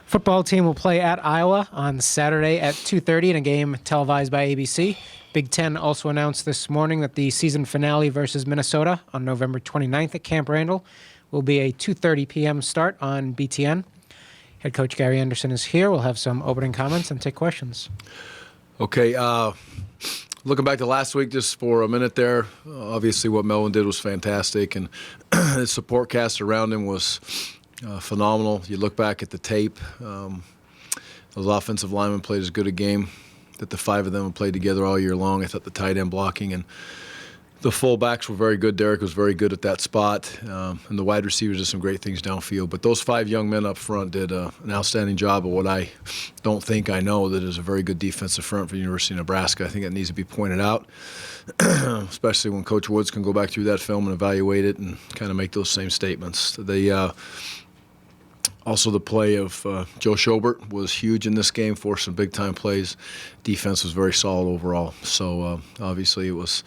Football team will play at Iowa on Saturday at 2:30 in a game televised by ABC. Big Ten also announced this morning that the season finale versus Minnesota on November 29th at Camp Randall will be a 2:30 p.m. start on BTN. Head coach Gary Andersen is here. We'll have some opening comments and take questions. Okay, looking back to last week just for a minute there, obviously what Melvin did was fantastic, and his support cast around him was phenomenal. You look back at the tape, those offensive linemen played as good a game that the five of them have played together all year long. I thought the tight end blocking and the fullbacks were very good. Derek was very good at that spot, and the wide receivers did some great things downfield. But those five young men up front did an outstanding job of what I don't think I know that is a very good defensive front for the University of Nebraska. I think that needs to be pointed out, especially when Coach Woods can go back through that film and evaluate it and kind of make those same statements. Also, the play of Joe Schobert was huge in this game, forced some big-time plays. Defense was very solid overall. So, obviously, it was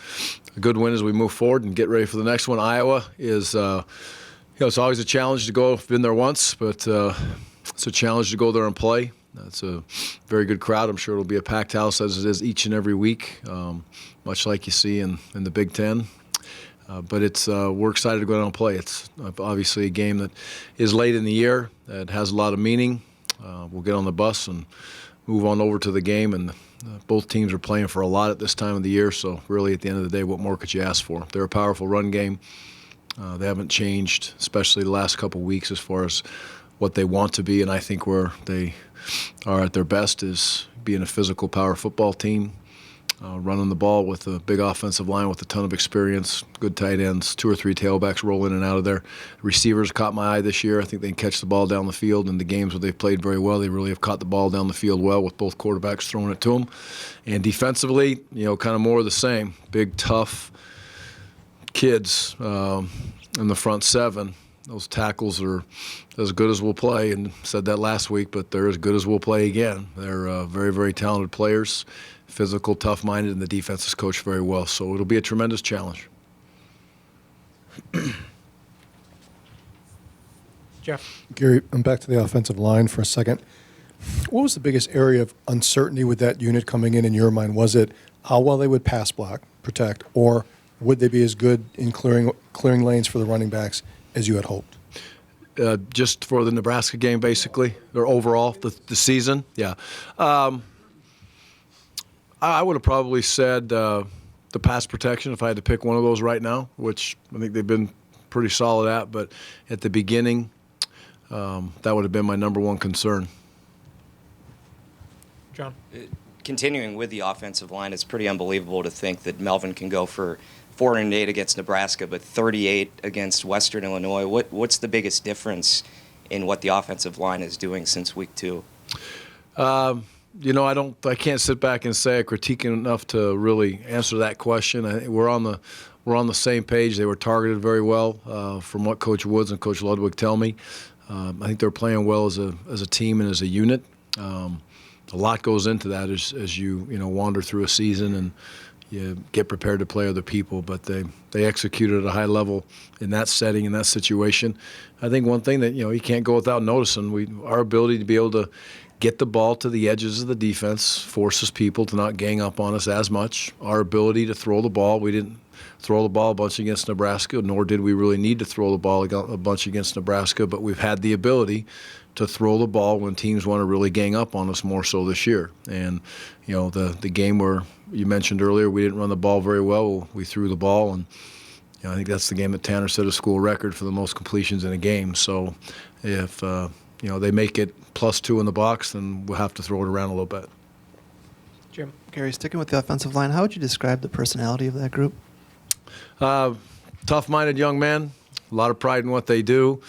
a good win as we move forward and get ready for the next one. Iowa is, it's always a challenge to go. I've been there once, but it's a challenge to go there and play. It's a very good crowd. I'm sure it'll be a packed house as it is each and every week, much like you see in the Big Ten. But we're excited to go down and play. It's obviously a game that is late in the year. It has a lot of meaning. We'll get on the bus and move on over to the game. And both teams are playing for a lot at this time of the year. So really, at the end of the day, what more could you ask for? They're a powerful run game. They haven't changed, especially the last couple of weeks, as far as what they want to be. And I think where they are at their best is being a physical power football team. Running the ball with a big offensive line with a ton of experience, good tight ends, 2 or 3 tailbacks roll in and out of there. Receivers caught my eye this year. I think they can catch the ball down the field. In the games where they've played very well, they really have caught the ball down the field well with both quarterbacks throwing it to them. And defensively, kind of more of the same. Big, tough kids in the front seven. Those tackles are as good as we'll play, and said that last week, but they're as good as we'll play again. They're very, very talented players. Physical, tough-minded, and the defense is coached very well. So it'll be a tremendous challenge. Jeff. Gary, I'm back to the offensive line for a second. What was the biggest area of uncertainty with that unit coming in your mind? Was it how well they would pass block, protect, or would they be as good in clearing lanes for the running backs as you had hoped? Just for the Nebraska game, basically, or overall, the season? Yeah. I would have probably said the pass protection if I had to pick one of those right now, which I think they've been pretty solid at. But at the beginning, that would have been my number one concern. John. Continuing with the offensive line, it's pretty unbelievable to think that Melvin can go for 408 against Nebraska, but 38 against Western Illinois. What's the biggest difference in what the offensive line is doing since week 2? I can't sit back and say I critique enough to really answer that question. I think we're on the same page. They were targeted very well from what Coach Woods and Coach Ludwig tell me. I think they're playing well as a team and as a unit. A lot goes into that as you wander through a season and you get prepared to play other people. But they executed at a high level in that setting, in that situation. I think one thing that you can't go without noticing, our ability to be able to get the ball to the edges of the defense forces people to not gang up on us as much. Our ability to throw the ball, we didn't throw the ball a bunch against Nebraska, nor did we really need to throw the ball a bunch against Nebraska, but we've had the ability to throw the ball when teams want to really gang up on us more so this year. And, the game where you mentioned earlier, we didn't run the ball very well. We threw the ball, and I think that's the game that Tanner set a school record for the most completions in a game. So if they make it +2 in the box, then we'll have to throw it around a little bit. Jim. Gary, sticking with the offensive line, how would you describe the personality of that group? Tough-minded young men, a lot of pride in what they do.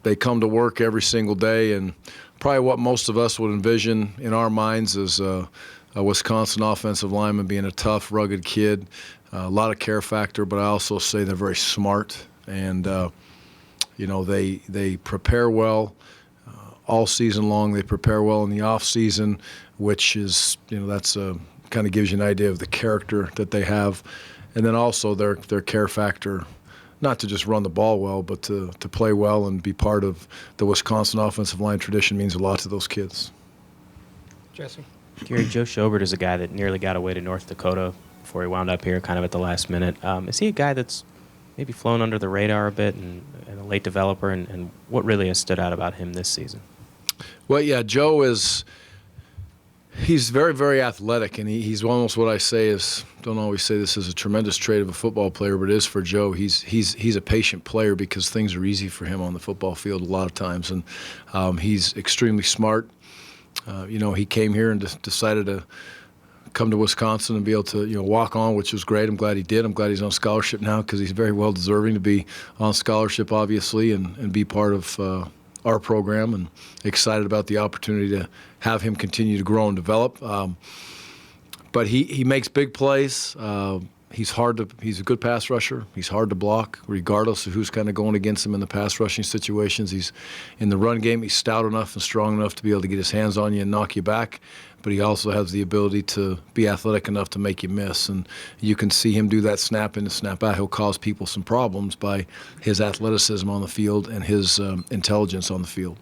They come to work every single day, and probably what most of us would envision in our minds is a Wisconsin offensive lineman being a tough, rugged kid, a lot of care factor, but I also say they're very smart, and they prepare well all season long. They prepare well in the off season, which is that's kind of gives you an idea of the character that they have, and then also their care factor not to just run the ball well, but to play well and be part of the Wisconsin offensive line tradition means a lot to those kids. Jesse. Gary, Joe Schobert is a guy that nearly got away to North Dakota before he wound up here kind of at the last minute. Is he a guy that's maybe flown under the radar a bit and a late developer, and what really has stood out about him this season? Well, yeah, Joe he's very, very athletic, and he's almost what I say is, don't always say this is a tremendous trait of a football player, but it is for Joe. He's a patient player because things are easy for him on the football field a lot of times, and he's extremely smart. He came here and decided to come to Wisconsin and be able to, walk on, which was great. I'm glad he did. I'm glad he's on scholarship now because he's very well deserving to be on scholarship, obviously, and be part of our program, and excited about the opportunity to have him continue to grow and develop. But he makes big plays. He's a good pass rusher. He's hard to block, regardless of who's kind of going against him in the pass rushing situations. He's in the run game. He's stout enough and strong enough to be able to get his hands on you and knock you back. But he also has the ability to be athletic enough to make you miss. And you can see him do that snap in and snap out. He'll cause people some problems by his athleticism on the field and his intelligence on the field.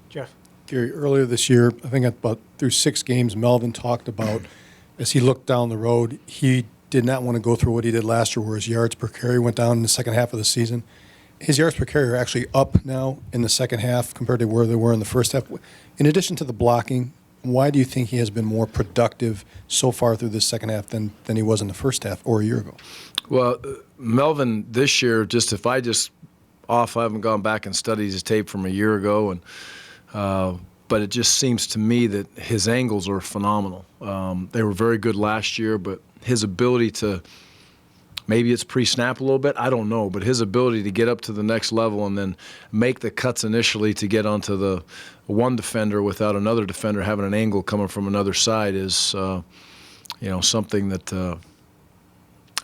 Jeff. Gary, earlier this year, I think about through 6 games, Melvin talked about as he looked down the road, he did not want to go through what he did last year where his yards per carry went down in the second half of the season. His yards per carry are actually up now in the second half compared to where they were in the first half. In addition to the blocking, why do you think he has been more productive so far through this second half than he was in the first half or a year ago? Well, Melvin this year, I haven't gone back and studied his tape from a year ago, but it just seems to me that his angles are phenomenal. They were very good last year, but his ability to, maybe it's pre-snap a little bit, I don't know, but his ability to get up to the next level and then make the cuts initially to get onto the one defender without another defender having an angle coming from another side is, something that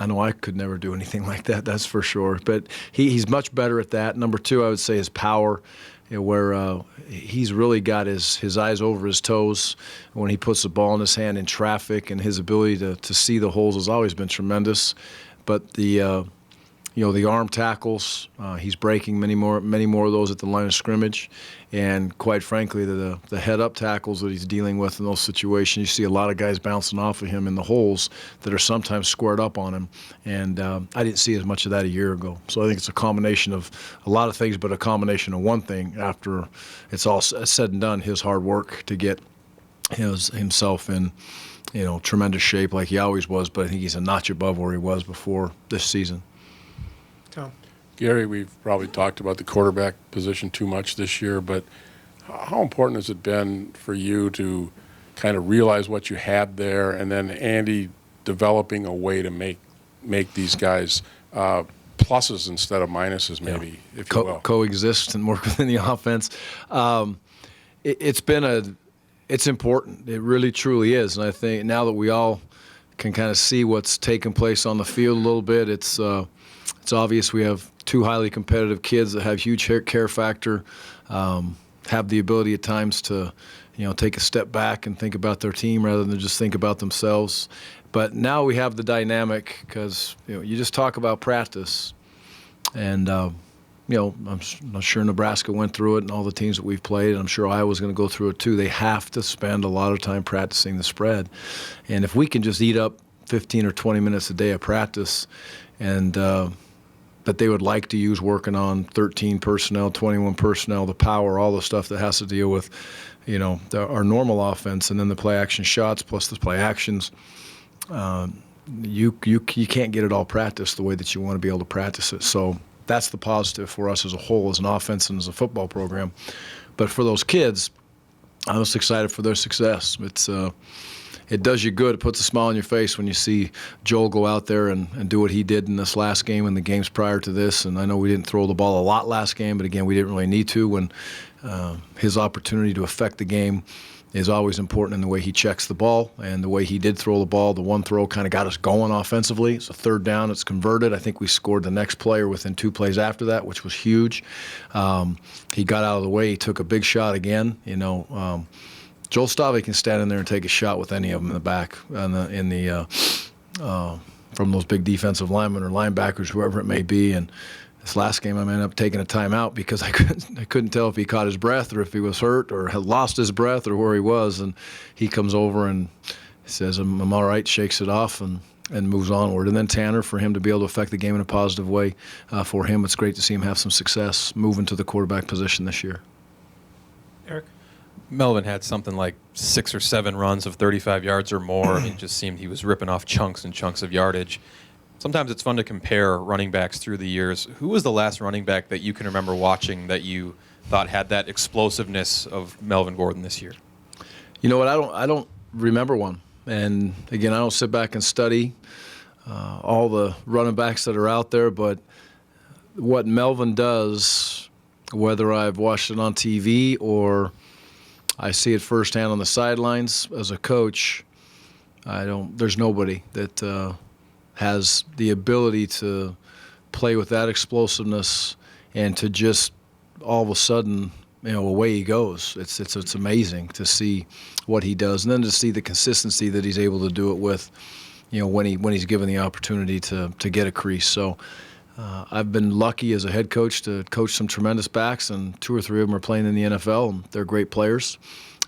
I know I could never do anything like that, that's for sure. But he's much better at that. Number 2, I would say his power, where he's really got his eyes over his toes when he puts the ball in his hand in traffic, and his ability to see the holes has always been tremendous. But the arm tackles, he's breaking many more of those at the line of scrimmage, and quite frankly, the head-up tackles that he's dealing with in those situations, you see a lot of guys bouncing off of him in the holes that are sometimes squared up on him, and I didn't see as much of that a year ago. So I think it's a combination of a lot of things, but a combination of one thing after it's all said and done, his hard work to get himself in tremendous shape like he always was, but I think he's a notch above where he was before this season. Tom. Gary, we've probably talked about the quarterback position too much this year, but how important has it been for you to kind of realize what you had there, and then Andy developing a way to make these guys pluses instead of minuses, maybe, if you will? Coexist and work within the offense. It's important. It really, truly is. And I think now that we all can kind of see what's taking place on the field a little bit, it's obvious we have 2 highly competitive kids that have huge care factor, have the ability at times to, take a step back and think about their team rather than just think about themselves. But now we have the dynamic because, you just talk about practice, and I'm not sure Nebraska went through it and all the teams that we've played, and I'm sure Iowa's going to go through it too. They have to spend a lot of time practicing the spread. And if we can just eat up 15 or 20 minutes a day of practice, and that they would like to use working on 13 personnel, 21 personnel, the power, all the stuff that has to deal with, our normal offense, and then the play action shots plus the play actions, you can't get it all practiced the way that you want to be able to practice it. So that's the positive for us as a whole, as an offense and as a football program. But for those kids, I was excited for their success. It does you good. It puts a smile on your face when you see Joel go out there and do what he did in this last game and the games prior to this. And I know we didn't throw the ball a lot last game, but again, we didn't really need to. When his opportunity to affect the game is always important in the way he checks the ball and the way he did throw the ball. The one throw kind of got us going offensively. It's a 3rd down. It's converted. I think we scored the next play or within 2 plays after that, which was huge. He got out of the way. He took a big shot again. Joel Stave can stand in there and take a shot with any of them in the back in the from those big defensive linemen or linebackers, whoever it may be. And this last game, I ended up taking a timeout because I couldn't tell if he caught his breath or if he was hurt or had lost his breath or where he was. And he comes over and says, I'm all right, shakes it off and moves onward. And then Tanner, for him to be able to affect the game in a positive way, for him, it's great to see him have some success moving to the quarterback position this year. Eric? Melvin had something like 6 or 7 runs of 35 yards or more. It just seemed he was ripping off chunks and chunks of yardage. Sometimes it's fun to compare running backs through the years. Who was the last running back that you can remember watching that you thought had that explosiveness of Melvin Gordon this year? You know what? I don't remember one. And again, I don't sit back and study all the running backs that are out there, but what Melvin does, whether I've watched it on TV or I see it firsthand on the sidelines as a coach, there's nobody that has the ability to play with that explosiveness and to just all of a sudden, away he goes. It's amazing to see what he does, and then to see the consistency that he's able to do it with, when he's given the opportunity to get a crease. So I've been lucky as a head coach to coach some tremendous backs, and 2 or 3 of them are playing in the NFL, and they're great players.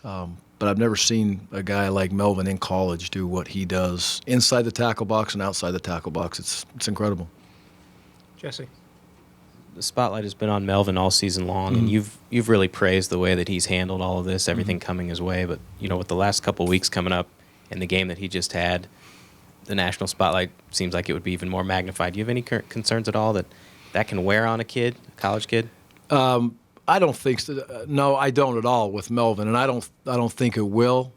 But I've never seen a guy like Melvin in college do what he does inside the tackle box and outside the tackle box. It's incredible. Jesse? The spotlight has been on Melvin all season long, and you've really praised the way that he's handled all of this, everything coming his way. But, with the last couple of weeks coming up and the game that he just had, the national spotlight seems like it would be even more magnified. Do you have any concerns at all that can wear on a college kid? I don't think so. No, I don't at all with Melvin, and I don't think it will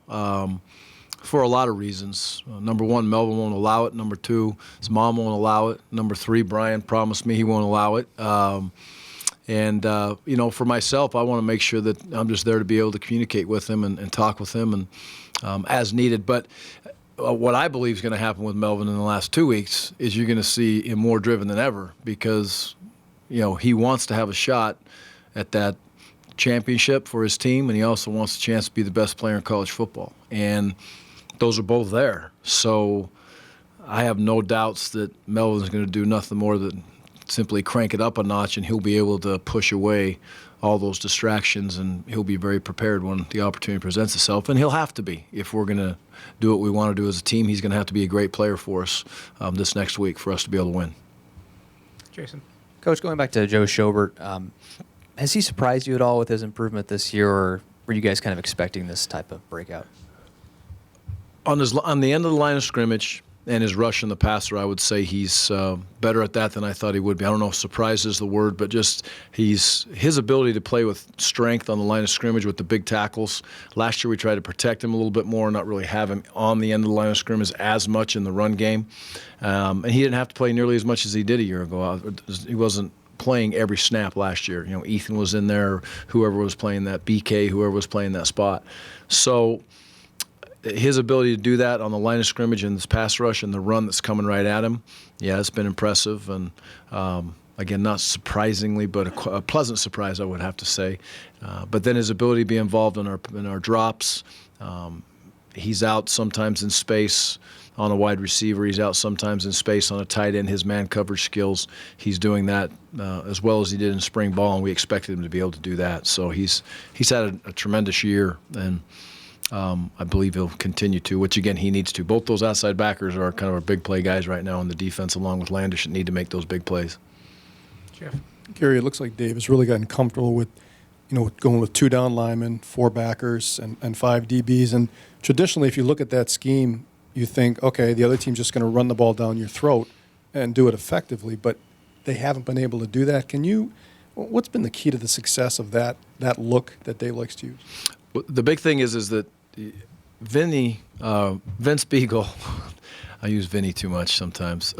for a lot of reasons. Number one, Melvin won't allow it. Number two, his mom won't allow it. Number three, Brian promised me he won't allow it. For myself, I want to make sure that I'm just there to be able to communicate with him and talk with him and as needed. But what I believe is going to happen with Melvin in the last 2 weeks is you're going to see him more driven than ever because, he wants to have a shot at that championship for his team, and he also wants a chance to be the best player in college football. And those are both there. So I have no doubts that Melvin's going to do nothing more than simply crank it up a notch, and he'll be able to push away all those distractions, and he'll be very prepared when the opportunity presents itself. And he'll have to be. If we're going to do what we want to do as a team, he's going to have to be a great player for us this next week for us to be able to win. Jason? Coach, going back to Joe Schobert, has he surprised you at all with his improvement this year, or were you guys kind of expecting this type of breakout? On the end of the line of scrimmage and his rush in the passer, I would say he's better at that than I thought he would be. I don't know if surprise is the word, but just his ability to play with strength on the line of scrimmage with the big tackles. Last year we tried to protect him a little bit more, not really have him on the end of the line of scrimmage as much in the run game. And he didn't have to play nearly as much as he did a year ago. He wasn't playing every snap last year. Ethan was in there, whoever was playing that, BK, whoever was playing that spot. So his ability to do that on the line of scrimmage and this pass rush and the run that's coming right at him, it's been impressive. And again, not surprisingly, but a pleasant surprise, I would have to say. But then his ability to be involved in our drops, he's out sometimes in space on a wide receiver. He's out sometimes in space on a tight end. His man coverage skills, he's doing that as well as he did in spring ball, and we expected him to be able to do that. So he's had a tremendous year, and I believe he'll continue to, which, again, he needs to. Both those outside backers are kind of our big play guys right now in the defense, along with Landish, that need to make those big plays. Jeff? Gary, it looks like Dave has really gotten comfortable with, going with 2 down linemen, 4 backers, and 5 DBs. And traditionally, if you look at that scheme, you think, okay, the other team's just going to run the ball down your throat and do it effectively, but they haven't been able to do that. What's been the key to the success of that look that Dave likes to use? Well, the big thing is that Vince Beagle, I use Vinny too much sometimes.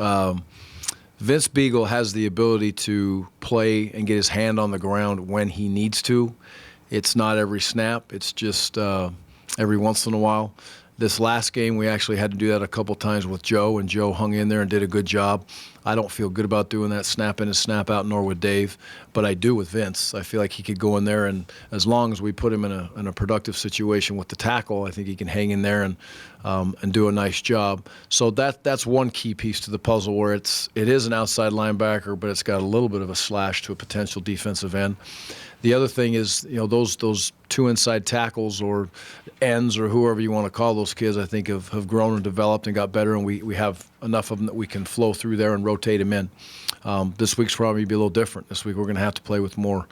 Vince Beagle has the ability to play and get his hand on the ground when he needs to. It's not every snap. It's just every once in a while. This last game, we actually had to do that a couple times with Joe, and Joe hung in there and did a good job. I don't feel good about doing that snap in and snap out, nor with Dave, but I do with Vince. I feel like he could go in there, and as long as we put him in a productive situation with the tackle, I think he can hang in there and do a nice job. So that's one key piece to the puzzle, where it is an outside linebacker, but it's got a little bit of a slash to a potential defensive end. The other thing is, those two inside tackles or ends or whoever you want to call those kids, I think have grown and developed and got better, and we have enough of them that we can flow through there and rotate them in. This week's probably be a little different. This week we're going to have to play with more,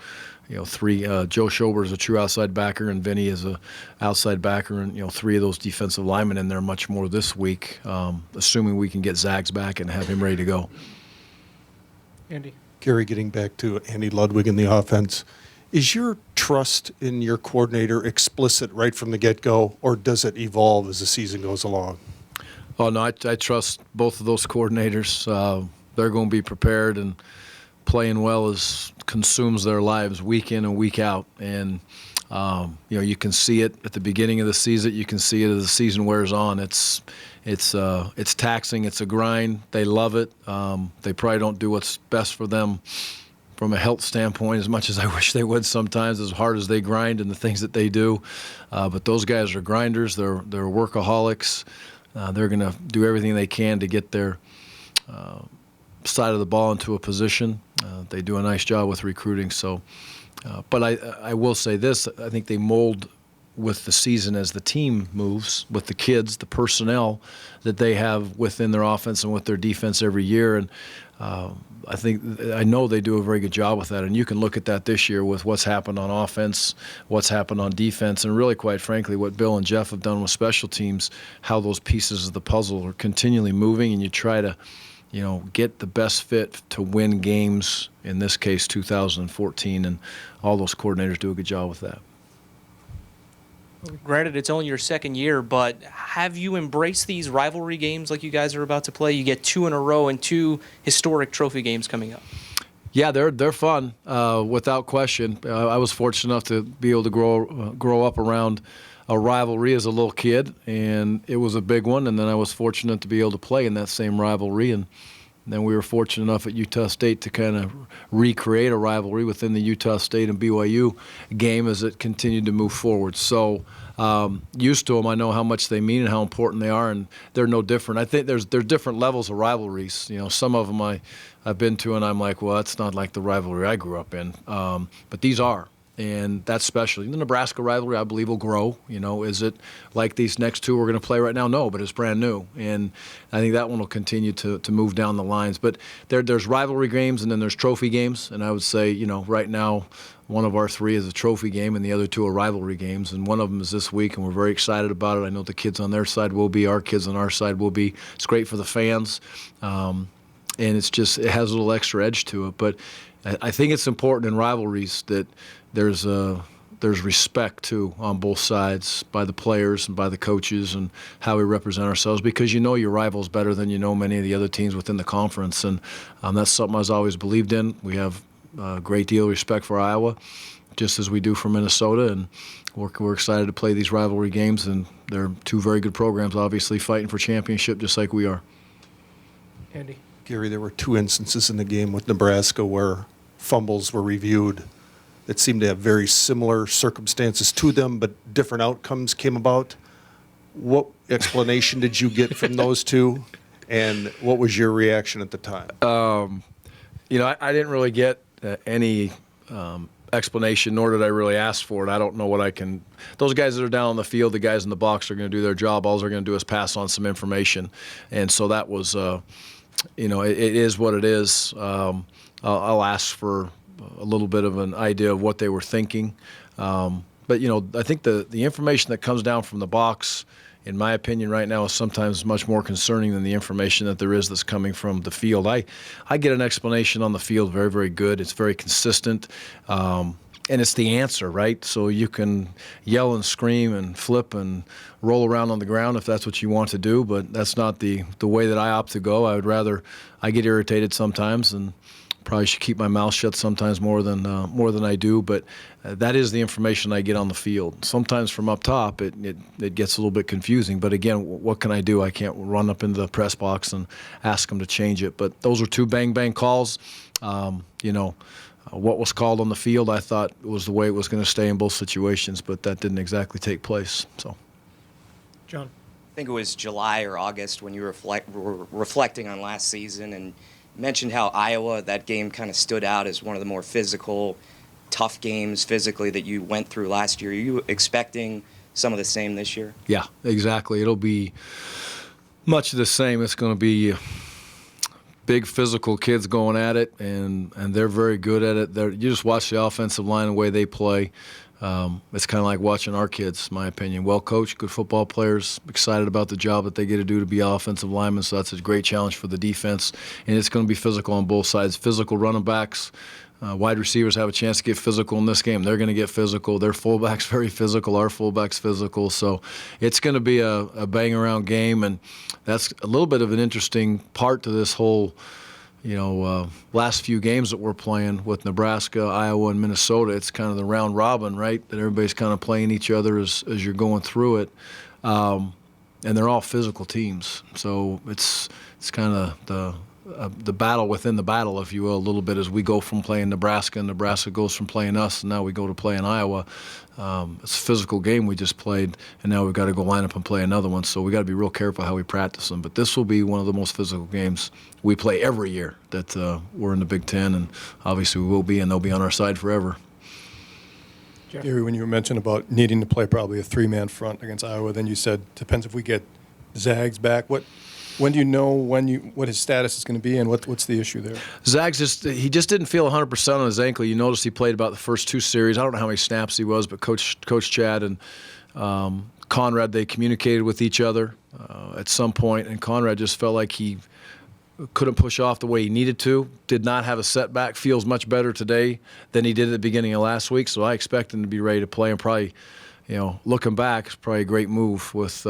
three. Joe Schobert is a true outside backer, and Vinny is a outside backer, and three of those defensive linemen in there much more this week, assuming we can get Zags back and have him ready to go. Andy. Gary, getting back to Andy Ludwig in the offense, is your trust in your coordinator explicit right from the get-go, or does it evolve as the season goes along? Oh, no, I trust both of those coordinators. They're going to be prepared, and playing well consumes their lives week in and week out. And, you can see it at the beginning of the season. You can see it as the season wears on. It's taxing. It's a grind. They love it. They probably don't do what's best for them from a health standpoint as much as I wish they would sometimes, as hard as they grind and the things that they do. But those guys are grinders. They're workaholics. They're going to do everything they can to get their side of the ball into a position. They do a nice job with recruiting. So, but I will say this, I think they mold with the season as the team moves, with the kids, the personnel that they have within their offense and with their defense every year. And I know they do a very good job with that, and you can look at that this year with what's happened on offense, what's happened on defense, and really, quite frankly, what Bill and Jeff have done with special teams, how those pieces of the puzzle are continually moving, and you try to, get the best fit to win games, in this case 2014, and all those coordinators do a good job with that. Granted, it's only your second year, but have you embraced these rivalry games like you guys are about to play? You get 2 in a row and 2 historic trophy games coming up. Yeah, they're fun, without question. I was fortunate enough to be able to grow up around a rivalry as a little kid, and it was a big one. And then I was fortunate to be able to play in that same rivalry, and then we were fortunate enough at Utah State to kind of recreate a rivalry within the Utah State and BYU game as it continued to move forward. So used to them, I know how much they mean and how important they are, and they're no different. I think there's different levels of rivalries. Some of them I've been to, and I'm like, well, that's not like the rivalry I grew up in. But these are. And that's special. The Nebraska rivalry, I believe, will grow. Is it like these next 2 we're going to play right now? No, but it's brand new. And I think that one will continue to move down the lines. But there's rivalry games, and then there's trophy games. And I would say, right now, one of our 3 is a trophy game, and the other 2 are rivalry games. And one of them is this week, and we're very excited about it. I know the kids on their side will be. Our kids on our side will be. It's great for the fans. And it has a little extra edge to it. But I think it's important in rivalries that there's respect, too, on both sides by the players and by the coaches and how we represent ourselves, because your rival's better than many of the other teams within the conference. And that's something I've always believed in. We have a great deal of respect for Iowa, just as we do for Minnesota, and we're excited to play these rivalry games. And they're 2 very good programs, obviously, fighting for championship just like we are. Andy. Gary, there were 2 instances in the game with Nebraska where fumbles were reviewed that seemed to have very similar circumstances to them, but different outcomes came about. What explanation did you get from those 2, and what was your reaction at the time? I didn't really get any explanation, nor did I really ask for it. I don't know what I can. Those guys that are down on the field, the guys in the box, are going to do their job. All they're going to do is pass on some information, and so that was, it is what it is. I'll ask for a little bit of an idea of what they were thinking. But, I think the information that comes down from the box, in my opinion right now, is sometimes much more concerning than the information that there is that's coming from the field. I get an explanation on the field very, very good. It's very consistent. And it's the answer, right? So you can yell and scream and flip and roll around on the ground if that's what you want to do, but that's not the way that I opt to go. I get irritated sometimes and probably should keep my mouth shut sometimes more than I do, but that is the information I get on the field. Sometimes from up top, it gets a little bit confusing. But again, what can I do? I can't run up into the press box and ask them to change it. But those were two bang calls. What was called on the field, I thought was the way it was going to stay in both situations, but that didn't exactly take place. So, John. I think it was July or August when you were reflecting on last season and mentioned how Iowa, that game kind of stood out as one of the more physical, tough games physically that you went through last year. Are you expecting some of the same this year? Yeah, exactly. It'll be much the same. It's going to be big physical kids going at it, and they're very good at it. You just watch the offensive line, the way they play. It's kind of like watching our kids, in my opinion. Well coached, good football players, excited about the job that they get to do to be offensive linemen, so that's a great challenge for the defense. And it's going to be physical on both sides. Physical running backs, wide receivers have a chance to get physical in this game. They're going to get physical. Their fullback's very physical. Our fullback's physical. So it's going to be a bang-around game, and that's a little bit of an interesting part to this whole last few games that we're playing with Nebraska, Iowa, and Minnesota. It's kind of the round robin, right, that everybody's kind of playing each other as you're going through it. And they're all physical teams. So it's kind of the battle within the battle, if you will, a little bit, as we go from playing Nebraska, and Nebraska goes from playing us, and now we go to play in Iowa. It's a physical game we just played, and now we've got to go line up and play another one. So we got to be real careful how we practice them. But this will be one of the most physical games we play every year that we're in the Big Ten, and obviously we will be, and they'll be on our side forever. Gary, when you mentioned about needing to play probably a three-man front against Iowa, then you said depends if we get Zags back. When do you know what his status is going to be, and what's the issue there? Zags he just didn't feel 100% on his ankle. You notice he played about the first two series. I don't know how many snaps he was, but Coach Chad and Conrad, they communicated with each other at some point, and Conrad just felt like he couldn't push off the way he needed to, did not have a setback, feels much better today than he did at the beginning of last week. So I expect him to be ready to play, and probably, looking back, it's probably a great move with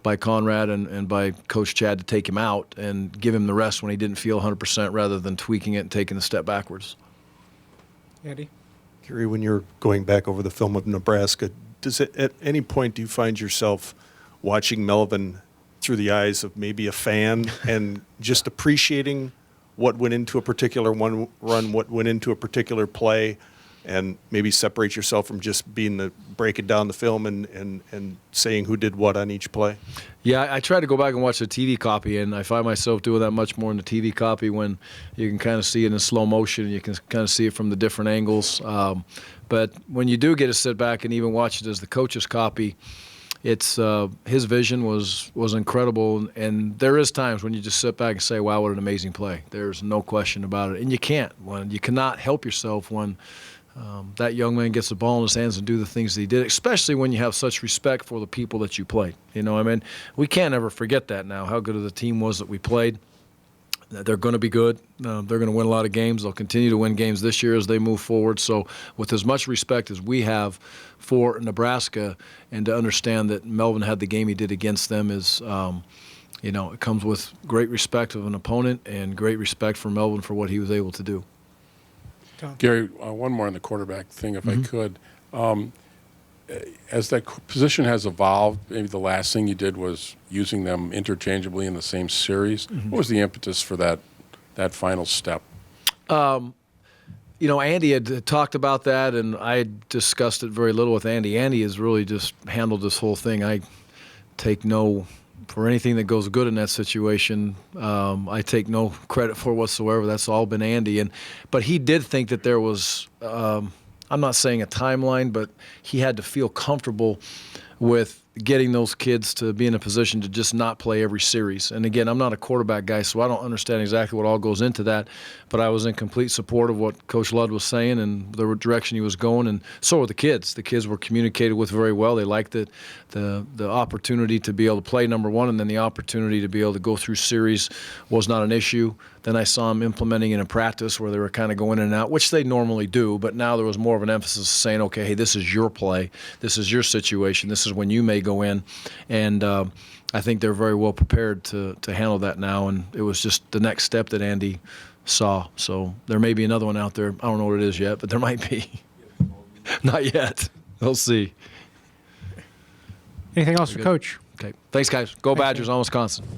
by Conrad and by Coach Chad to take him out and give him the rest when he didn't feel 100% rather than tweaking it and taking a step backwards. Andy? Gary, when you're going back over the film of Nebraska, at any point do you find yourself watching Melvin through the eyes of maybe a fan and just appreciating what went into a particular run, what went into a particular play, and maybe separate yourself from just being breaking down the film and saying who did what on each play? Yeah, I try to go back and watch the TV copy, and I find myself doing that much more in the TV copy when you can kind of see it in slow motion, and you can kind of see it from the different angles. But when you do get to sit back and even watch it as the coach's copy, it's his vision was incredible, and there is times when you just sit back and say, wow, what an amazing play. There's no question about it. And you cannot help yourself when that young man gets the ball in his hands and do the things that he did, especially when you have such respect for the people that you played. We can't ever forget that now, how good of the team was that we played. They're going to be good. They're going to win a lot of games. They'll continue to win games this year as they move forward. So with as much respect as we have for Nebraska, and to understand that Melvin had the game he did against them is, it comes with great respect of an opponent and great respect for Melvin for what he was able to do. Gary, one more on the quarterback thing, if I could. As that position has evolved, maybe the last thing you did was using them interchangeably in the same series. What was the impetus for that final step? Andy had talked about that, and I had discussed it very little with Andy. Andy has really just handled this whole thing. I take no for anything that goes good in that situation. I take no credit for whatsoever. That's all been Andy. But he did think that there was, I'm not saying a timeline, but he had to feel comfortable with getting those kids to be in a position to just not play every series. And again, I'm not a quarterback guy, so I don't understand exactly what all goes into that, but I was in complete support of what Coach Ludd was saying and the direction he was going, and so were the kids. The kids were communicated with very well. They liked it, the opportunity to be able to play, number one, and then the opportunity to be able to go through series was not an issue. Then I saw them implementing it in practice where they were kind of going in and out, which they normally do, but now there was more of an emphasis saying, okay, hey, this is your play, this is your situation, this is when you may go in. And I think they're very well prepared to handle that now, and it was just the next step that Andy saw. So there may be another one out there. I don't know what it is yet, but there might be. Not yet. We'll see. Anything else for Coach? Okay. Thanks, guys. Go Badgers on Wisconsin.